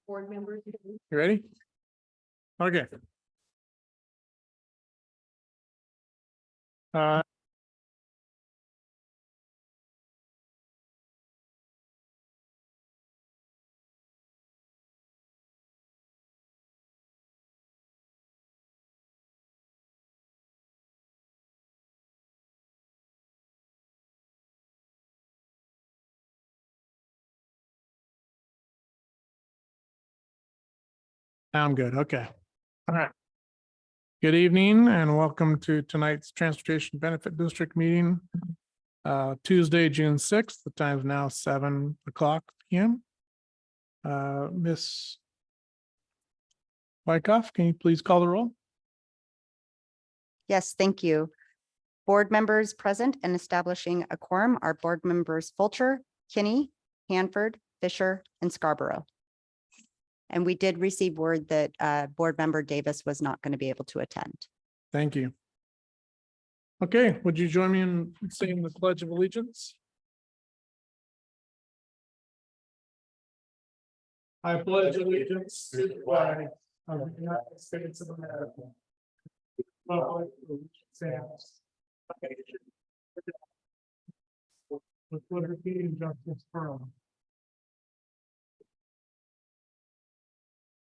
Board members. You ready? Okay. I'm good. Okay. All right. Good evening and welcome to tonight's Transportation Benefit District meeting. Tuesday, June 6th. The time is now 7:00 p.m. Miss Wyckoff, can you please call the roll? Yes, thank you. Board members present and establishing a quorum are board members Fulcher, Kinney, Hanford, Fisher, and Scarborough. And we did receive word that board member Davis was not going to be able to attend. Thank you. Okay, would you join me in saying the Pledge of Allegiance? I pledge allegiance to the flag of the United States of America. Republic for which it stands, one nation, with liberty and justice for all.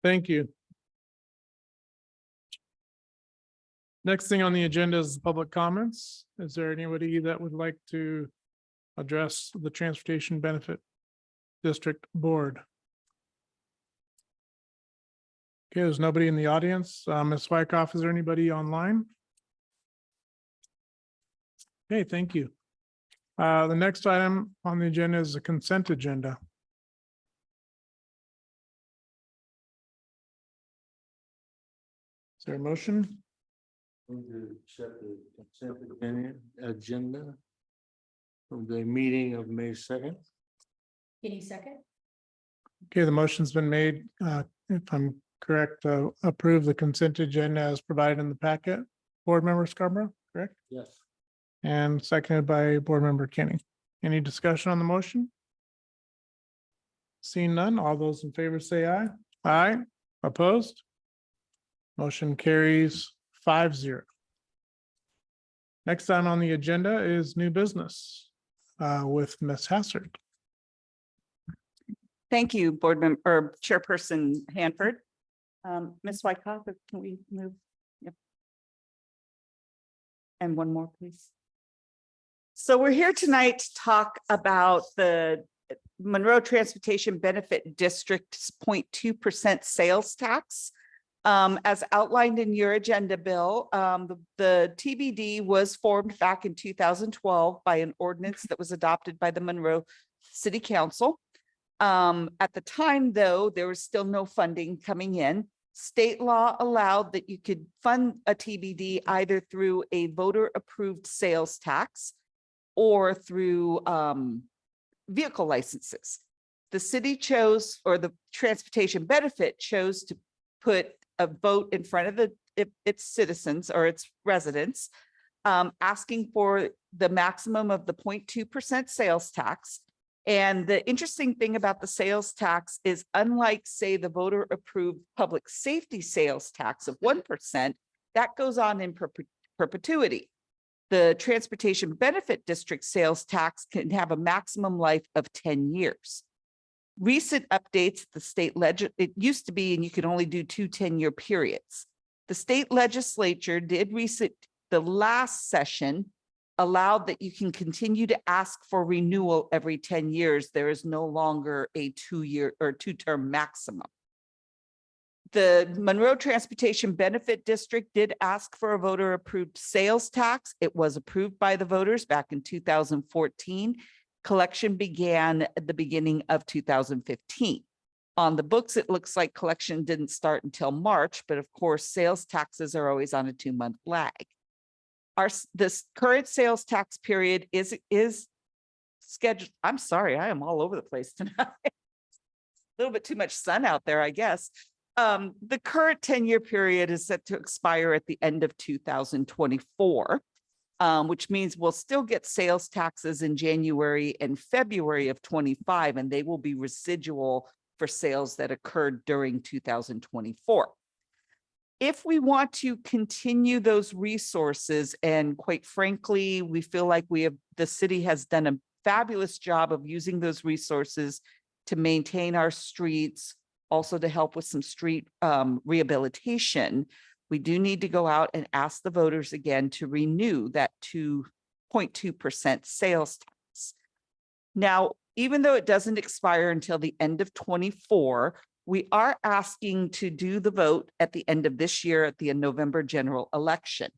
Thank you. Next thing on the agenda is public comments. Is there anybody that would like to address the Transportation Benefit District Board? Okay, there's nobody in the audience. Ms. Wyckoff, is there anybody online? Okay, thank you. The next item on the agenda is the consent agenda. Is there a motion? To accept the consent agenda of the meeting of May 2nd. Can you second? Okay, the motion's been made, if I'm correct, approve the consent agenda as provided in the packet. Board member Scarborough, correct? Yes. And seconded by board member Kenny. Any discussion on the motion? Seeing none, all those in favor say aye. Aye. Opposed? Motion carries 5-0. Next item on the agenda is new business with Ms. Hassard. Thank you, board member or chairperson Hanford. Ms. Wyckoff, can we move? Yep. And one more, please. So we're here tonight to talk about the Monroe Transportation Benefit District's 0.2% sales tax. As outlined in your agenda, Bill, the TBD was formed back in 2012 by an ordinance that was adopted by the Monroe City Council. At the time, though, there was still no funding coming in. State law allowed that you could fund a TBD either through a voter-approved sales tax or through vehicle licenses. The city chose, or the transportation benefit chose to put a vote in front of its citizens or its residents, asking for the maximum of the 0.2% sales tax. And the interesting thing about the sales tax is, unlike, say, the voter approved public safety sales tax of 1%, that goes on in perpetuity. The Transportation Benefit District sales tax can have a maximum life of 10 years. Recent updates, the state it used to be, and you could only do 2 10-year periods. The state legislature did the last session allowed that you can continue to ask for renewal every 10 years. There is no longer a 2-year or 2-term maximum. The Monroe Transportation Benefit District did ask for a voter approved sales tax. It was approved by the voters back in 2014. Collection began at the beginning of 2015. On the books, it looks like collection didn't start until March, but of course, sales taxes are always on a 2-month lag. This current sales tax period is scheduled. I'm sorry, I am all over the place tonight. A little bit too much sun out there, I guess. The current 10-year period is set to expire at the end of 2024. Which means we'll still get sales taxes in January and February of 25, and they will be residual for sales that occurred during 2024. If we want to continue those resources, and quite frankly, we feel like the city has done a fabulous job of using those resources to maintain our streets, also to help with some street rehabilitation, we do need to go out and ask the voters again to renew that 2.2% sales tax. Now, even though it doesn't expire until the end of 24, we are asking to do the vote at the end of this year at the November general election.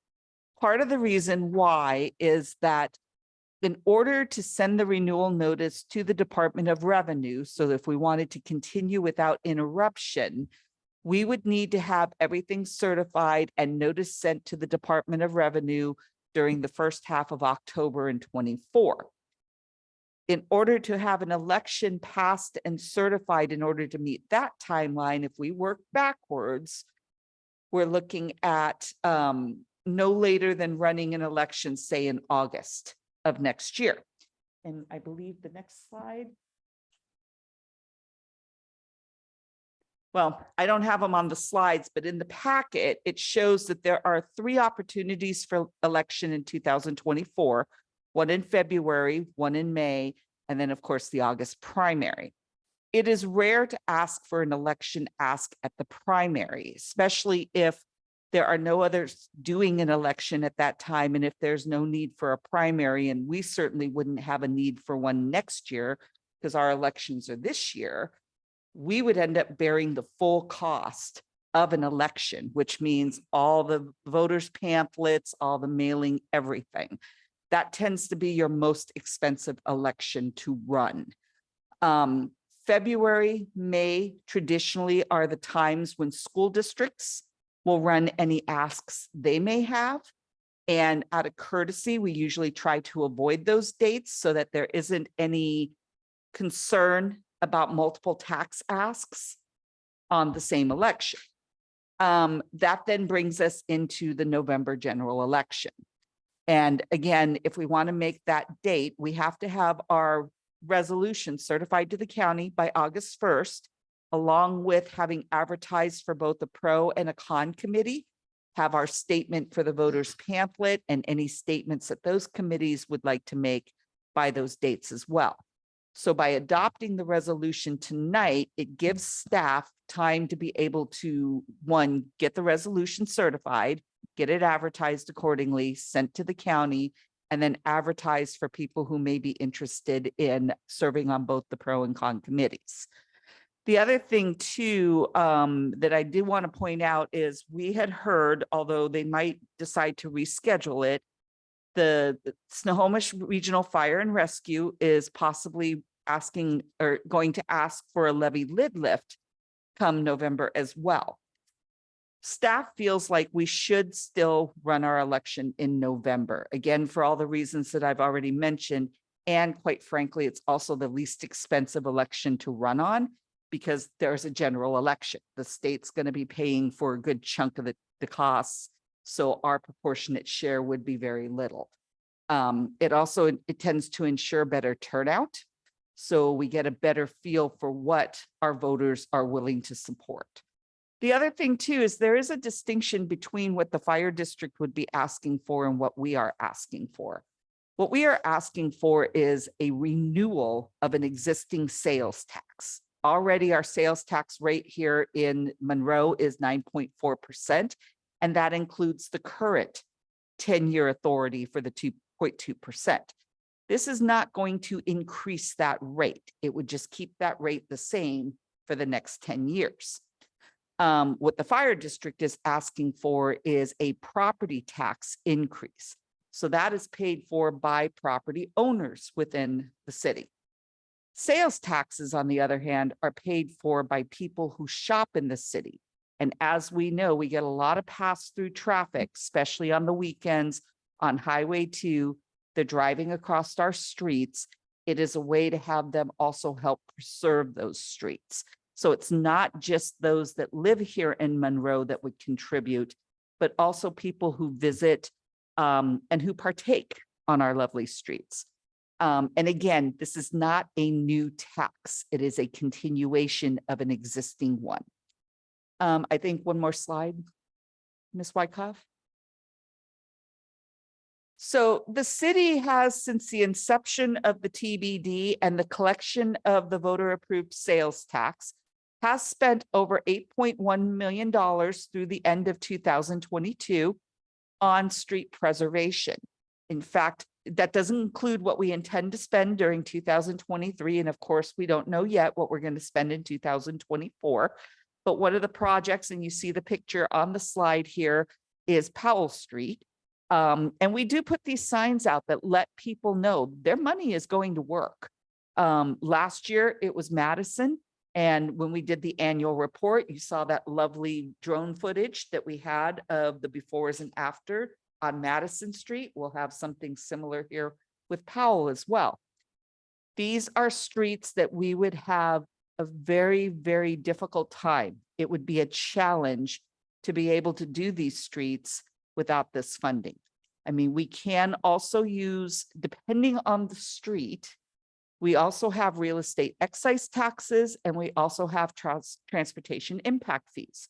Part of the reason why is that in order to send the renewal notice to the Department of Revenue, so that if we wanted to continue without interruption, we would need to have everything certified and notice sent to the Department of Revenue during the first half of October in 24. In order to have an election passed and certified, in order to meet that timeline, if we work backwards, we're looking at no later than running an election, say in August of next year. And I believe the next slide. Well, I don't have them on the slides, but in the packet, it shows that there are 3 opportunities for election in 2024, one in February, one in May, and then of course the August primary. It is rare to ask for an election ask at the primary, especially if there are no others doing an election at that time, and if there's no need for a primary, and we certainly wouldn't have a need for one next year because our elections are this year, we would end up bearing the full cost of an election, which means all the voters' pamphlets, all the mailing, everything. That tends to be your most expensive election to run. February, May traditionally are the times when school districts will run any asks they may have. And out of courtesy, we usually try to avoid those dates so that there isn't any concern about multiple tax asks on the same election. That then brings us into the November general election. And again, if we want to make that date, we have to have our resolution certified to the county by August 1st, along with having advertised for both a pro and a con committee, have our statement for the voters pamphlet and any statements that those committees would like to make by those dates as well. So by adopting the resolution tonight, it gives staff time to be able to, one, get the resolution certified, get it advertised accordingly, sent to the county, and then advertised for people who may be interested in serving on both the pro and con committees. The other thing too, that I did want to point out is we had heard, although they might decide to reschedule it, the Snohomish Regional Fire and Rescue is possibly asking or going to ask for a levy lid lift come November as well. Staff feels like we should still run our election in November, again, for all the reasons that I've already mentioned. And quite frankly, it's also the least expensive election to run on because there's a general election. The state's going to be paying for a good chunk of the costs. So our proportionate share would be very little. It tends to ensure better turnout. So we get a better feel for what our voters are willing to support. The other thing too is there is a distinction between what the fire district would be asking for and what we are asking for. What we are asking for is a renewal of an existing sales tax. Already our sales tax rate here in Monroe is 9.4%, and that includes the current 10-year authority for the 2.2%. This is not going to increase that rate. It would just keep that rate the same for the next 10 years. What the fire district is asking for is a property tax increase. So that is paid for by property owners within the city. Sales taxes, on the other hand, are paid for by people who shop in the city. And as we know, we get a lot of pass-through traffic, especially on the weekends on Highway 2. They're driving across our streets. It is a way to have them also help preserve those streets. So it's not just those that live here in Monroe that would contribute, but also people who visit and who partake on our lovely streets. And again, this is not a new tax. It is a continuation of an existing one. I think one more slide, Ms. Wyckoff. So the city has, since the inception of the TBD and the collection of the voter approved sales tax, has spent over $8.1 million through the end of 2022 on street preservation. In fact, that doesn't include what we intend to spend during 2023. And of course, we don't know yet what we're going to spend in 2024. But one of the projects, and you see the picture on the slide here, is Powell Street. And we do put these signs out that let people know their money is going to work. Last year, it was Madison. And when we did the annual report, you saw that lovely drone footage that we had of the befores and after on Madison Street. We'll have something similar here with Powell as well. These are streets that we would have a very, very difficult time. It would be a challenge to be able to do these streets without this funding. I mean, we can also use, depending on the street, we also have real estate excise taxes, and we also have transportation impact fees.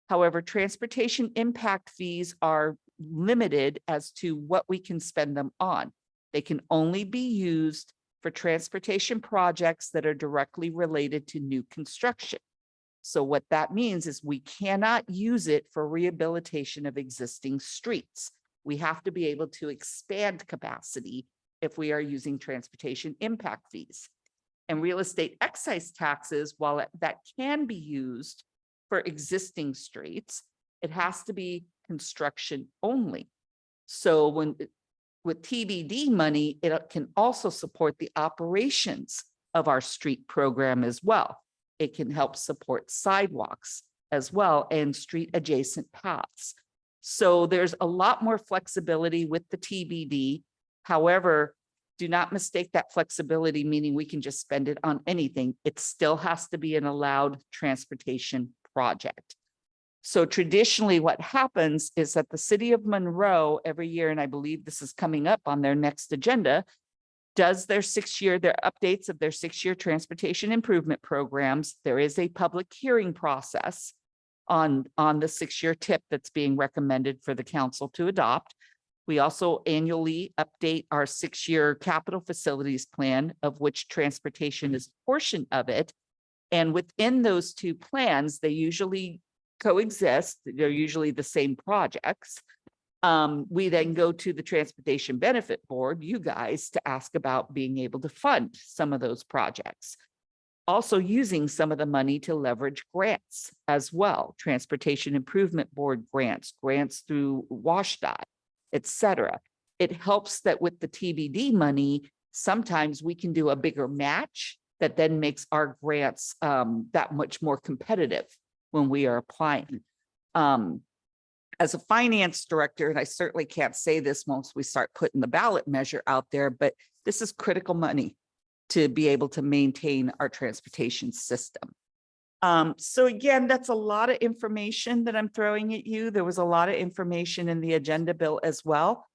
However, transportation impact fees are limited as to what we can spend them on. They can only be used for transportation projects that are directly related to new construction. So what that means is we cannot use it for rehabilitation of existing streets. We have to be able to expand capacity if we are using transportation impact fees. And real estate excise taxes, while that can be used for existing streets, it has to be construction only. So with TBD money, it can also support the operations of our street program as well. It can help support sidewalks as well and street adjacent paths. So there's a lot more flexibility with the TBD. However, do not mistake that flexibility, meaning we can just spend it on anything. It still has to be an allowed transportation project. So traditionally what happens is that the city of Monroe every year, and I believe this is coming up on their next agenda, does their updates of their 6-year transportation improvement programs. There is a public hearing process on the 6-year tip that's being recommended for the council to adopt. We also annually update our 6-year capital facilities plan, of which transportation is a portion of it. And within those two plans, they usually coexist. They're usually the same projects. We then go to the Transportation Benefit Board, you guys, to ask about being able to fund some of those projects. Also using some of the money to leverage grants as well, Transportation Improvement Board grants, grants through WashDOT, et cetera. It helps that with the TBD money, sometimes we can do a bigger match that then makes our grants that much more competitive when we are applying. As a finance director, and I certainly can't say this once we start putting the ballot measure out there, but this is critical money to be able to maintain our transportation system. So again, that's a lot of information that I'm throwing at you. There was a lot of information in the agenda bill as well.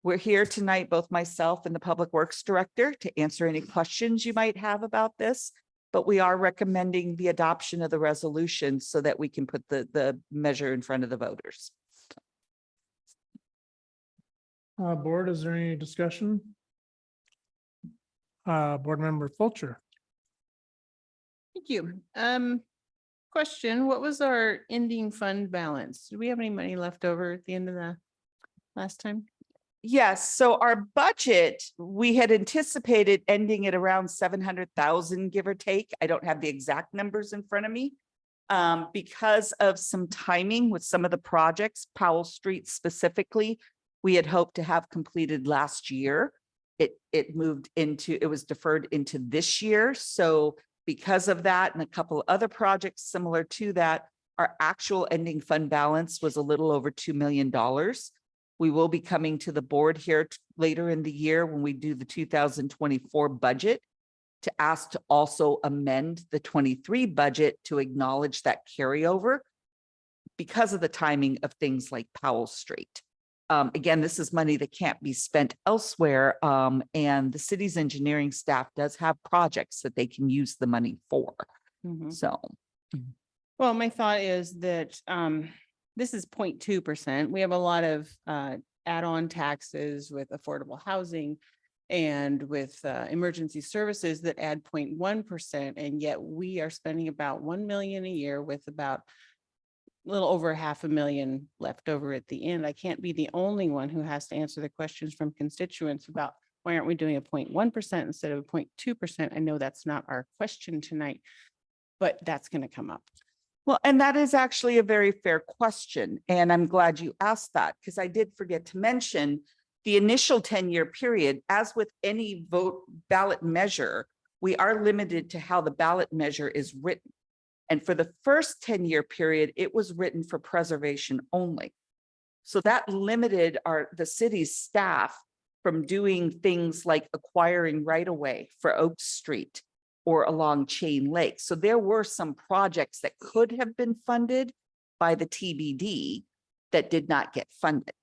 We're here tonight, both myself and the Public Works Director, to answer any questions you might have about this, but we are recommending the adoption of the resolution so that we can put the measure in front of the voters. Board, is there any discussion? Board Member Fulcher. Thank you. Question, what was our ending fund balance? Do we have any money left over at the end of the last time? Yes, so our budget, we had anticipated ending at around 700,000, give or take. I don't have the exact numbers in front of me. Because of some timing with some of the projects, Powell Street specifically, we had hoped to have completed last year. It was deferred into this year. So because of that and a couple of other projects similar to that, our actual ending fund balance was a little over $2 million. We will be coming to the board here later in the year when we do the 2024 budget to ask to also amend the 23 budget to acknowledge that carryover because of the timing of things like Powell Street. Again, this is money that can't be spent elsewhere. And the city's engineering staff does have projects that they can use the money for. Mhm. So, Well, my thought is that this is 0.2%. We have a lot of add-on taxes with affordable housing and with emergency services that add 0.1%. And yet we are spending about 1 million a year with about a little over $500,000 left over at the end. I can't be the only one who has to answer the questions from constituents about why aren't we doing a 0.1% instead of a 0.2%? I know that's not our question tonight, but that's going to come up. well, and that is actually a very fair question. And I'm glad you asked that because I did forget to mention the initial 10-year period, as with any ballot measure, we are limited to how the ballot measure is written. And for the first 10-year period, it was written for preservation only. So that limited the city's staff from doing things like acquiring right-of-way for Oak Street or along Chain Lake. So there were some projects that could have been funded by the TBD that did not get funded.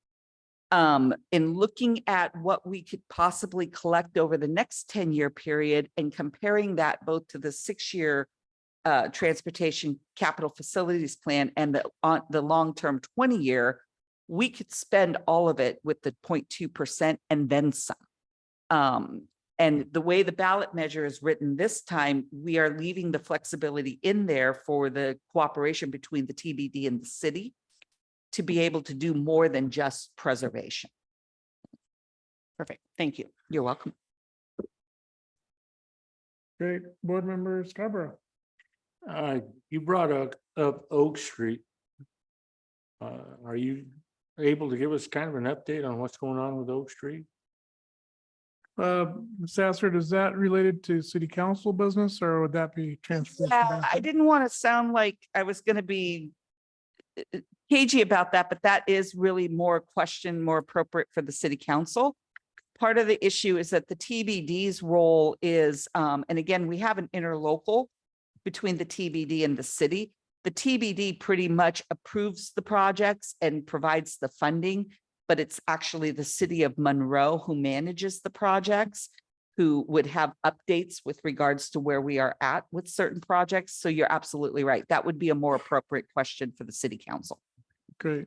In looking at what we could possibly collect over the next 10-year period and comparing that both to the 6-year transportation capital facilities plan and the long-term 20-year, we could spend all of it with the 0.2% and then some. And the way the ballot measure is written this time, we are leaving the flexibility in there for the cooperation between the TBD and the city to be able to do more than just preservation. Perfect. Thank you. You're welcome. Great. Board Member Scarborough. You brought up Oak Street. Are you able to give us kind of an update on what's going on with Oak Street? Ms. Sasser, is that related to city council business or would that be transportation? Yeah, I benefit? didn't want to sound like I was going to be cagey about that, but that is really more a question, more appropriate for the city council. Part of the issue is that the TBD's role is, and again, we have an interlocal between the TBD and the city. The TBD pretty much approves the projects and provides the funding, but it's actually the city of Monroe who manages the projects, who would have updates with regards to where we are at with certain projects. So you're absolutely right. That would be a more appropriate question for the city council. Great.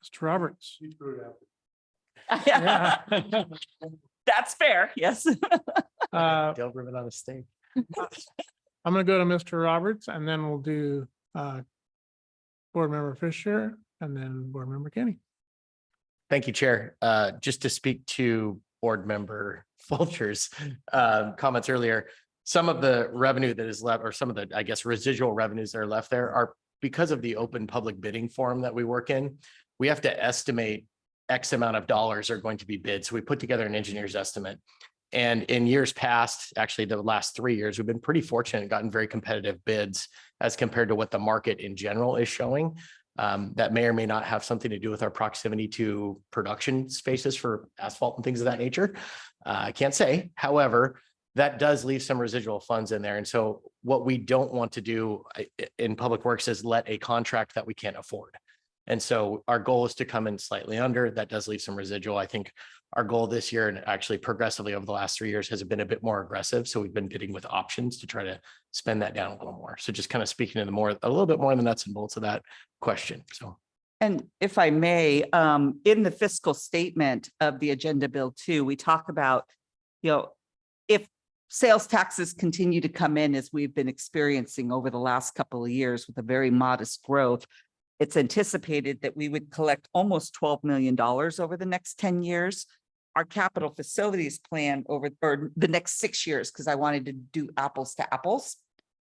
Mr. Roberts. Yeah. That's fair. Yes. Don't rub it on a steak. I'm gonna go to Mr. Roberts and then we'll do Board Member Fisher and then Board Member Kenny. Thank you, Chair. Just to speak to Board Member Fulcher's comments earlier, some of the revenue that is left, or some of the, I guess, residual revenues that are left there are because of the open public bidding form that we work in. We have to estimate X amount of dollars are going to be bid. So we put together an engineer's estimate. And in years past, actually the last 3 years, we've been pretty fortunate and gotten very competitive bids as compared to what the market in general is showing. That may or may not have something to do with our proximity to production spaces for asphalt and things of that nature. I can't say. However, that does leave some residual funds in there. And so what we don't want to do in public works is let a contract that we can't afford. And so our goal is to come in slightly under. That does leave some residual. I think our goal this year, and actually progressively over the last 3 years, has been a bit more aggressive. So we've been bidding with options to try to spend that down a little more. So just kind of speaking to a little bit more of the nuts and bolts of that question. So. And if I may, in the fiscal statement of the Agenda Bill 2, we talk about, if sales taxes continue to come in as we've been experiencing over the last couple of years with a very modest growth, it's anticipated that we would collect almost $12 million over the next 10 years. Our capital facilities plan or the next 6 years, because I wanted to do apples to apples.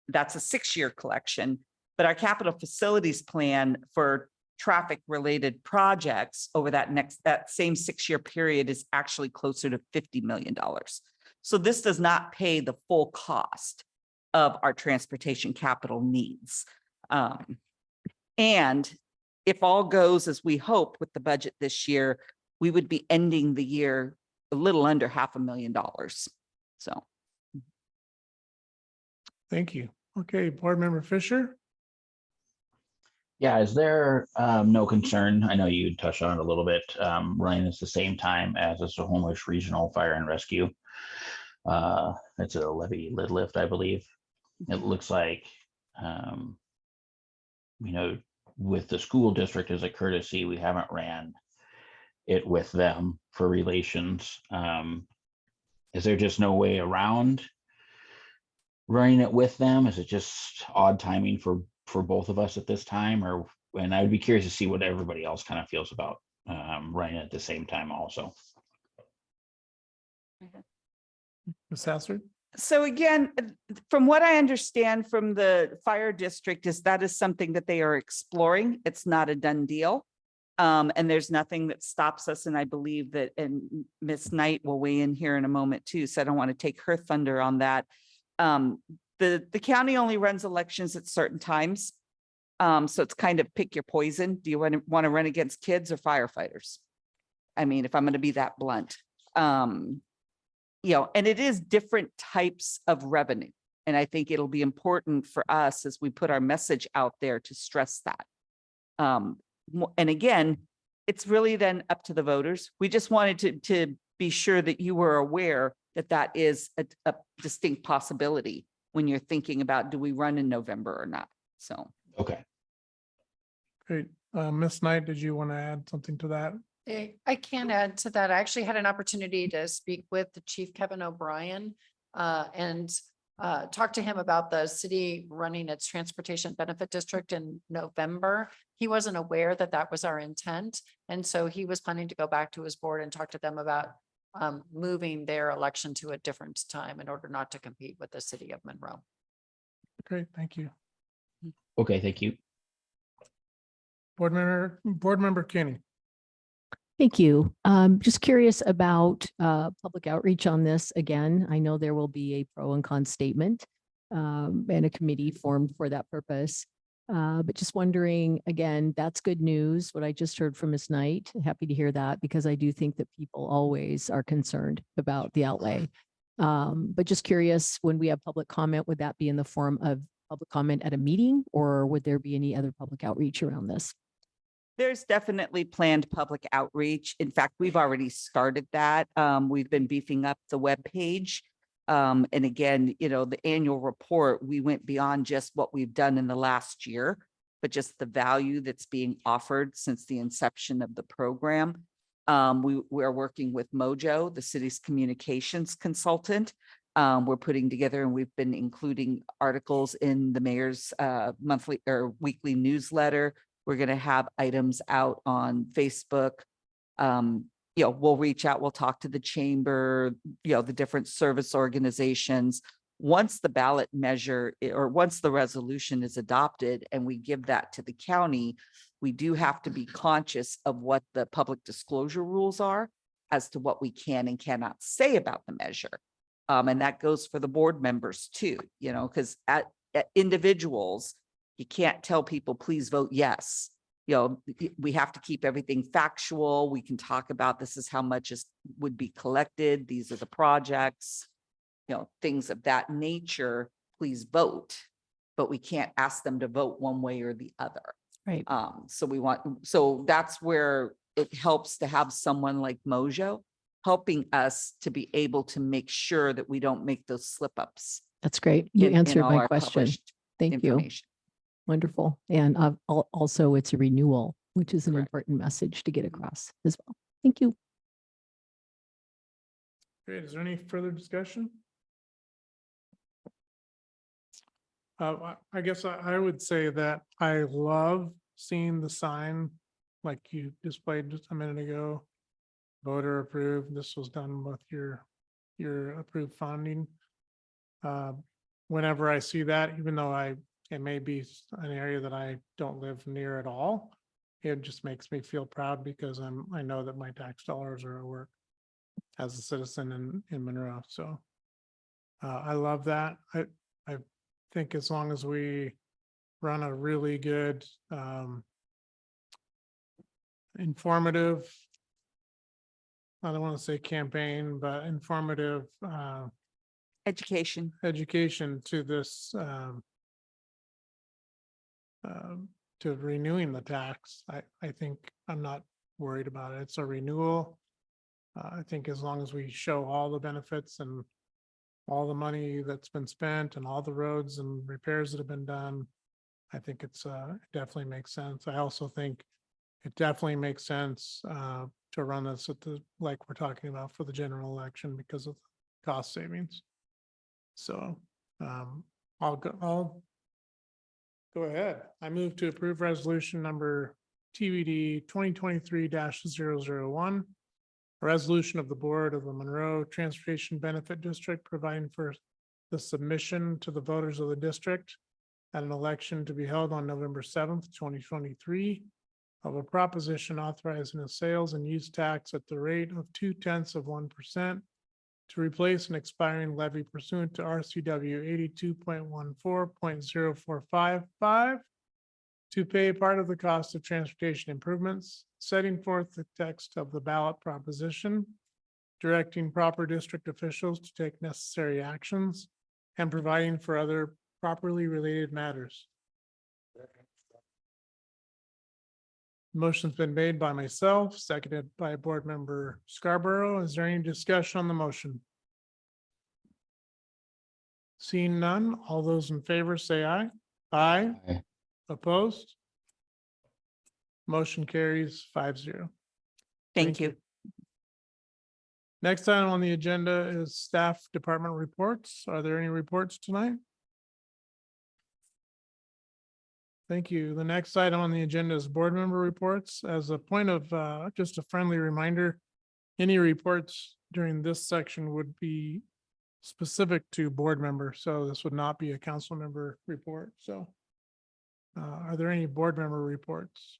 That's a 6-year collection, but our capital facilities plan for traffic related projects over that same 6-year period is actually closer to $50 million. So this does not pay the full cost of our transportation capital needs. And if all goes as we hope with the budget this year, we would be ending the year a little under $500,000. So. Thank you. Okay, Board Member Fisher. Yeah, is there no concern? I know you touched on it a little bit, running at the same time as the Snohomish Regional Fire and Rescue. It's a levy lid lift, I believe. It looks like, um, with the school district as a courtesy, we haven't ran it with them for relations. Is there just no way around running it with them? Is it just odd timing for both of us at this time? Or, and I would be curious to see what everybody else kind of feels about running it at the same time also. Ms. Hassard? So again, from what I understand from the fire district is that is something that they are exploring. It's not a done deal. And there's nothing that stops us. And I believe that, and Ms. Knight will weigh in here in a moment too. So I don't want to take her thunder on that. The county only runs elections at certain times. So it's kind of pick your poison. Do you want to run against kids or firefighters? I mean, if I'm going to be that blunt, and it is different types of revenue. And I think it'll be important for us as we put our message out there to stress that. And again, it's really then up to the voters. We just wanted to be sure that you were aware that that is a distinct possibility when you're thinking about, do we run in November or not? So. Okay. Great. Ms. Knight, did you want to add something to that? I can add to that. I actually had an opportunity to speak with the Chief Kevin O'Brien and talk to him about the city running its transportation benefit district in November. He wasn't aware that that was our intent. And so he was planning to go back to his board and talk to them about moving their election to a different time in order not to compete with the city of Monroe. Great, thank you. Okay, thank you. Board member Kenny. Thank you. Just curious about public outreach on this. Again, I know there will be a pro and con statement and a committee formed for that purpose. But just wondering, again, that's good news. What I just heard from Ms. Knight, happy to hear that because I do think that people always are concerned about the outlay. But just curious, when we have public comment, would that be in the form of public comment at a meeting or would there be any other public outreach around this? There's definitely planned public outreach. In fact, we've already started that. We've been beefing up the webpage. And again, the annual report, we went beyond just what we've done in the last year, but just the value that's being offered since the inception of the program. We are working with Mojo, the city's communications consultant. We're putting together and we've been including articles in the mayor's monthly or weekly newsletter. We're going to have items out on Facebook. We'll reach out, we'll talk to the chamber, the different service organizations. Once the ballot measure or once the resolution is adopted and we give that to the county, we do have to be conscious of what the public disclosure rules are as to what we can and cannot say about the measure. And that goes for the board members too, because at individuals, you can't tell people, please vote yes. We have to keep everything factual. We can talk about this is how much would be collected. These are the projects, things of that nature. Please vote, but we can't ask them to vote one way or the other. Right. So that's where it helps to have someone like Mojo helping us to be able to make sure that we don't make those slip ups. That's great. You answered my question. Thank you. Wonderful. And also it's a renewal, which is an important message to get across as well. Thank you. Great. Is there any further discussion? I guess I would say that I love seeing the sign like you displayed just a minute ago. Voter approved. This was done with your approved funding. Whenever I see that, even though it may be an area that I don't live near at all, it just makes me feel proud because I know that my tax dollars are at work as a citizen in Monroe. So I love that. I think as long as we run a really good informative, I don't want to say campaign, but informative Education to this to renewing the tax, I think I'm not worried about it. It's a renewal. I think as long as we show all the benefits and all the money that's been spent and all the roads and repairs that have been done, I think it definitely makes sense. I also think it definitely makes sense to run this at like we're talking about for the general election because of cost savings. So I'll go ahead. I move to approve resolution number TBD 2023-001. A resolution of the Board of the Monroe Transportation Benefit District providing for the submission to the voters of the district at an election to be held on November 7th, 2023 of a proposition authorizing a sales and use tax at the rate of 0.2% to replace an expiring levy pursuant to RCW 82.14.0455 to pay part of the cost of transportation improvements, setting forth the text of the ballot proposition, directing proper district officials to take necessary actions, and providing for other properly related matters. Motion's been made by myself, seconded by Board Member Scarborough. Is there any discussion on the motion? Seeing none, all those in favor say aye. Aye. Aye. Opposed? Motion carries 5-0. Thank you. Next item on the agenda is staff department reports. Are there any reports tonight? Thank you. The next item on the agenda is board member reports. As a point of just a friendly reminder, any reports during this section would be specific to board members. So this would not be a council member report. So are there any board member reports?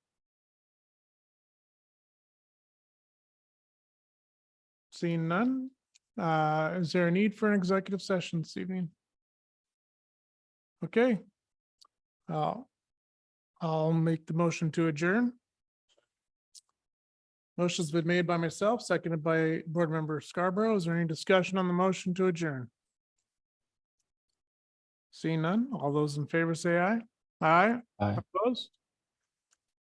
Seeing none, is there a need for an executive session this evening? Okay. I'll make the motion to adjourn. Motion's been made by myself, seconded by Board Member Scarborough. Is there any discussion on the motion to adjourn? Seeing none, all those in favor say aye. Aye. Aye. Opposed?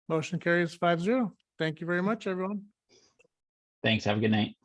Motion carries 5-0. Thank you very much, everyone. Thanks. Have a good night.